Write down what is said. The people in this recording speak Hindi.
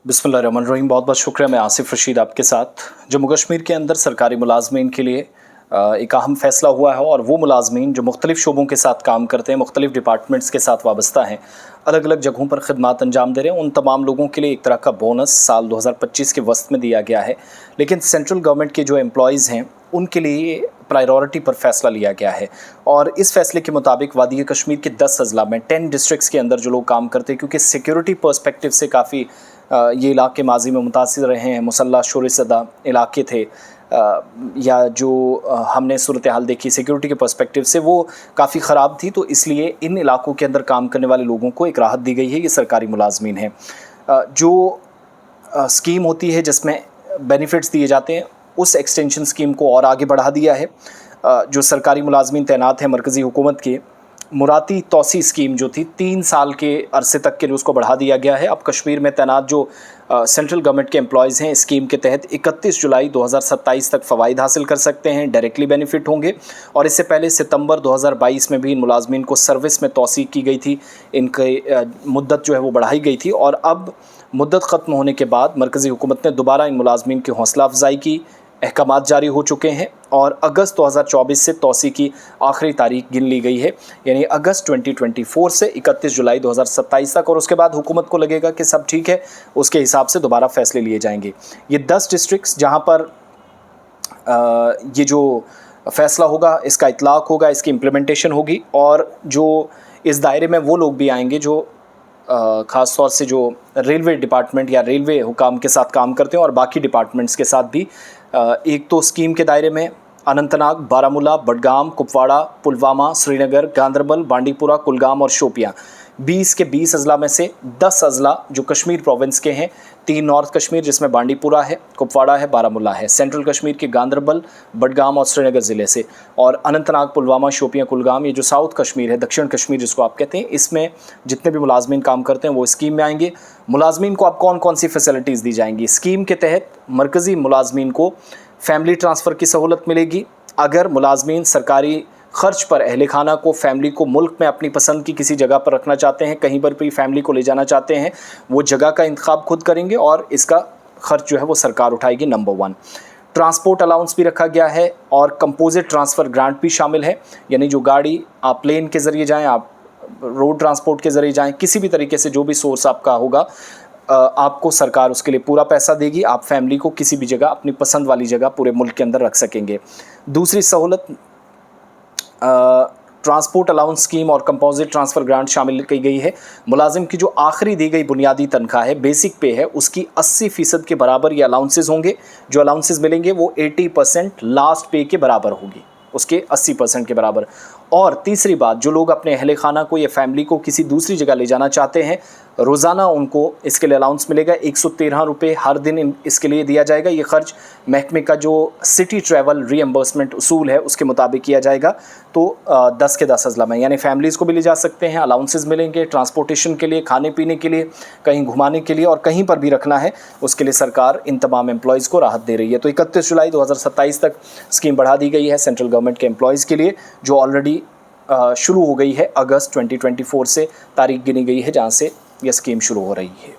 बिस्मिल्लाहिर्रहमानिर्रहीम। बहुत बहुत शुक्रिया। मैं आसिफ रशीद आपके साथ। जम्मू कश्मीर के अंदर सरकारी मुलाजमीन के लिए एक अहम फैसला हुआ है और वो मुलाजमीन जो मुख्तलिफ़ शोबों के साथ काम करते हैं, मुख्तलिफ़ डिपार्टमेंट्स के साथ वाबस्ता हैं, अलग अलग जगहों पर खदमात अंजाम दे रहे हैं, उन तमाम लोगों के लिए एक तरह का बोनस साल 2025 के वस्त में दिया गया है। लेकिन सेंट्रल गवर्नमेंट के जो एम्प्लॉयज़ हैं उनके लिए प्रायोरिटी पर फैसला लिया गया है। और इस फैसले के मुताबिक वादी कश्मीर के 10 अजला में 10 डिस्ट्रिक्ट्स के अंदर जो लोग काम करते हैं, क्योंकि सिक्योरिटी पर्सपेक्टिव से काफ़ी ये इलाके माजी में मुतासिर रहे हैं, मुसल्ला शोर-ए-सदा इलाके थे, या जो हमने सूरत हाल देखी सिक्योरिटी के पर्सपेक्टिव से वो काफ़ी ख़राब थी, तो इसलिए इन इलाकों के अंदर काम करने वाले लोगों को एक राहत दी गई है। ये सरकारी मुलाजमीन हैं। जो स्कीम होती है जिसमें बेनिफिट्स दिए जाते हैं, उस एक्सटेंशन स्कीम को और आगे बढ़ा दिया है। जो सरकारी मुलाजमीन तैनात हैं मरकज़ी हुकूमत के, मुराती तौसी स्कीम जो थी 3 साल के अरसे तक के लिए उसको बढ़ा दिया गया है। अब कश्मीर में तैनात जो सेंट्रल गवर्नमेंट के एम्प्लॉयज़ हैं, स्कीम के तहत 31 जुलाई 2027 तक फ़वाइद हासिल कर सकते हैं, डायरेक्टली बेनिफिट होंगे। और इससे पहले सितंबर 2022 में भी इन मुलाजमीन को सर्विस में तौसीक़ की गई थी, इनकी मुद्दत जो है वो बढ़ाई गई थी। और अब मुद्दत ख़त्म होने के बाद मरकज़ी हुकूमत ने दोबारा इन मुलाजमीन की हौसला अफजाई की, अहकामात जारी हो चुके हैं और अगस्त 2024 से तौसीक़ की आखिरी तारीख गिन ली गई है, यानी अगस्त 2024 से 31 जुलाई 2027 तक। और उसके बाद हुकूमत को लगेगा कि सब ठीक है, उसके हिसाब से दोबारा फ़ैसले लिए जाएंगे। ये 10 डिस्ट्रिक्ट्स जहां पर ये जो फ़ैसला होगा, इसका इतलाक़ होगा, इसकी इम्प्लीमेंटेशन होगी, और जो इस दायरे में वो लोग भी आएंगे जो ख़ास तौर से जो रेलवे डिपार्टमेंट या रेलवे हुकाम के साथ काम करते हैं, और बाकी डिपार्टमेंट्स के साथ भी। एक तो स्कीम के दायरे में अनंतनाग, बारामूला, बडगाम, कुपवाड़ा, पुलवामा, श्रीनगर, गांदरबल, बांडीपुरा, कुलगाम और शोपियां, 20 के 20 अजला में से 10 अजला जो कश्मीर प्रोविंस के हैं, 3 नॉर्थ कश्मीर जिसमें बांडीपुरा है, कुपवाड़ा है, बारामूला है, सेंट्रल कश्मीर के गांदरबल, बडगाम और श्रीनगर ज़िले से, और अनंतनाग, पुलवामा, शोपियां, कुलगाम, ये जो साउथ कश्मीर है, दक्षिण कश्मीर जिसको आप कहते हैं, इसमें जितने भी मुलाजमीन काम करते हैं वो स्कीम में आएंगे। मुलाजमीन को अब कौन कौन सी फैसिलिटीज़ दी जाएंगी? स्कीम के तहत मरकज़ी मुलाजमीन को फैमिली ट्रांसफ़र की सहूलत मिलेगी। अगर मुलाजमीन सरकारी ख़र्च पर अहल खाना को, फैमिली को मुल्क में अपनी पसंद की किसी जगह पर रखना चाहते हैं, कहीं पर भी फैमिली को ले जाना चाहते हैं, वो जगह का इंतखाब खुद करेंगे और इसका ख़र्च जो है वो सरकार उठाएगी। नंबर 1, ट्रांसपोर्ट अलाउंस भी रखा गया है और कंपोजिट ट्रांसफ़र ग्रांट भी शामिल है, यानी जो गाड़ी आप प्लेन के ज़रिए जाएँ, आप रोड ट्रांसपोर्ट के ज़रिए जाएँ, किसी भी तरीके से जो भी सोर्स आपका होगा, आपको सरकार उसके लिए पूरा पैसा देगी। आप फैमिली को किसी भी जगह, अपनी पसंद वाली जगह पूरे मुल्क के अंदर रख सकेंगे। दूसरी सहूलत, ट्रांसपोर्ट अलाउंस स्कीम और कंपोजिट ट्रांसफ़र ग्रांट शामिल की गई है। मुलाजिम की जो आखिरी दी गई बुनियादी तनख्वाह है, बेसिक पे है, उसकी 80% के बराबर ये अलाउंसेस होंगे। जो अलाउंसेस मिलेंगे वो 80% लास्ट पे के बराबर होगी, उसके 80% के बराबर। और तीसरी बात, जो लोग अपने अहले खाना को या फैमिली को किसी दूसरी जगह ले जाना चाहते हैं, रोज़ाना उनको इसके लिए अलाउंस मिलेगा। 113 रुपये हर दिन इसके लिए दिया जाएगा। ये ख़र्च महकमे का जो सिटी ट्रैवल रीएम्बर्समेंट उसूल है उसके मुताबिक किया जाएगा। तो 10 के 10 अजला में, यानी फैमिलीज़ को भी ले जा सकते हैं, अलाउंसेस मिलेंगे ट्रांसपोर्टेशन के लिए, खाने पीने के लिए, कहीं घुमाने के लिए, और कहीं पर भी रखना है उसके लिए सरकार इन तमाम एम्प्लॉयज़ को राहत दे रही है। तो 31 जुलाई 2027 तक स्कीम बढ़ा दी गई है सेंट्रल गवर्नमेंट के एम्प्लॉयज़ के लिए, जो ऑलरेडी शुरू हो गई है। अगस्त 2024 से तारीख गिनी गई है जहाँ से यह स्कीम शुरू हो रही है।